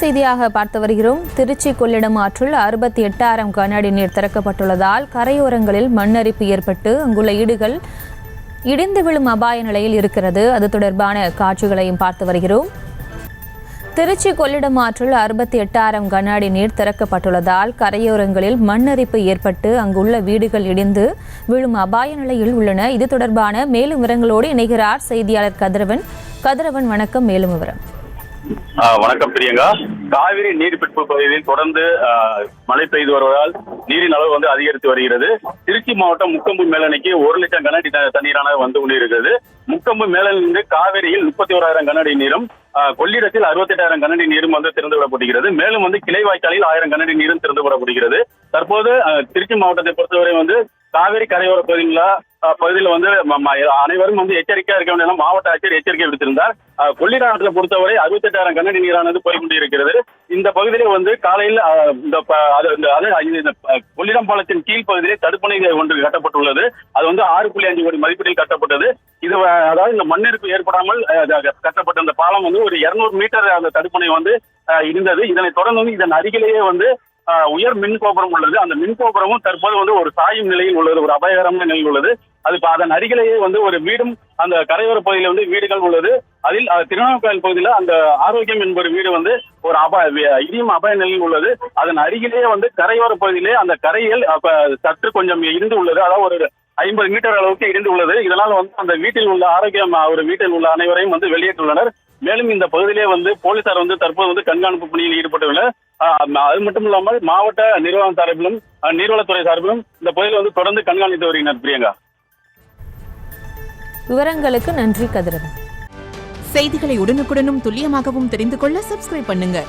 செய்தியாக பார்த்து வருகிறோம். திருச்சி கொள்ளிடம் ஆற்றில் 68,000 கன அடி நீர் திறக்கப்பட்டுள்ளதால் கரையோரங்களில் மண்ணரிப்பு ஏற்பட்டு அங்குள்ள வீடுகள் இடிந்து விழும் அபாய நிலையில் இருக்கிறது. அது தொடர்பான காட்சிகளையும் பார்த்து வருகிறோம். திருச்சி கொள்ளிடம் ஆற்றில் 68,000 கன அடி நீர் திறக்கப்பட்டுள்ளதால் கரையோரங்களில் மண்ணரிப்பு ஏற்பட்டு அங்குள்ள வீடுகள் இடிந்து விழும் அபாய நிலையில் உள்ளன. இது தொடர்பான மேலும் விவரங்களோடு இணைகிறார் செய்தியாளர் கதிரவன். கதிரவன், வணக்கம். மேலும் விவரம். வணக்கம் பிரியங்கா. காவிரி நீர்பிடிப்பு பகுதியில் தொடர்ந்து மழை பெய்து வருவதால் நீரின் அளவு அதிகரித்து வருகிறது. திருச்சி மாவட்டம் முக்கொம்பு மேலணைக்கு 1 லட்சம் கன அடி தண்ணீரானது வந்து கொண்டிருக்கிறது. முக்கொம்பு மேலிருந்து காவிரியில் 31,000 கன அடி நீரும், கொள்ளிடத்தில் 68,000 கன அடி நீரும் திறந்து விடப்படுகிறது. மேலும் கிளை வாய்க்காலில் 1000 கன அடி நீரும் திறந்து விடப்படுகிறது. தற்போது திருச்சி மாவட்டத்தை பொறுத்தவரை காவிரி கரையோர பகுதியில் அனைவரும் எச்சரிக்கையா இருக்க வேண்டிய மாவட்ட ஆட்சியர் எச்சரிக்கை விடுத்திருந்தார். கொள்ளிட ஆற்றில் பொறுத்தவரை 68,000 கன அடி நீரானது போய்கொண்டிருக்கிறது. இந்த பகுதியிலே காலையில் கொள்ளிடம் பாலத்தின் கீழ் பகுதியிலே தடுப்பணை ஒன்று கட்டப்பட்டுள்ளது. அது 6.5 கோடி மதிப்பீட்டில் கட்டப்பட்டது. இது அதாவது இந்த மண்ணெடுப்பு ஏற்படாமல் கட்டப்பட்ட இந்த பாலம் ஒரு 200 மீட்டர் அந்த தடுப்பணை இருந்தது. இதனை தொடர்ந்து இதன் அருகிலேயே உயர் மின் கோபுரம் உள்ளது. அந்த மின் கோபுரமும் தற்போது ஒரு சாயும் நிலையில் உள்ளது, ஒரு அபாயகரமான நிலையில் உள்ளது. அது அதன் அருகிலேயே ஒரு வீடும் அந்த கரையோர பகுதியில் வீடுகள் உள்ளது. அதில் திருநாவுக்கோயில் பகுதியில் அந்த ஆரோக்கியம் என்பது வீடு ஒரு இடியும் அபாய நிலையில் உள்ளது. அதன் அருகிலேயே கரையோர பகுதியிலே அந்த கரையில் சற்று கொஞ்சம் இருந்து உள்ளது. அதாவது ஒரு 50 மீட்டர் அளவுக்கு இடிந்து உள்ளது. இதனால் அந்த வீட்டில் உள்ள ஆரோக்கியம் வீட்டில் உள்ள அனைவரையும் வெளியேற்றுள்ளனர். மேலும் இந்த பகுதியிலே போலீசார் தற்போது கண்காணிப்பு பணியில் ஈடுபட்டுள்ளனர். அது மட்டும் இல்லாமல் மாவட்ட நிர்வாகம் சார்பிலும் நீர்வளத்துறை சார்பிலும் இந்த பகுதியில் தொடர்ந்து கண்காணித்து வருகின்றனர். பிரியங்கா, விவரங்களுக்கு நன்றி கதிரவன். செய்திகளை உடனுக்குடனும் துல்லியமாகவும் தெரிந்து கொள்ள சப்ஸ்கிரைப் பண்ணுங்க.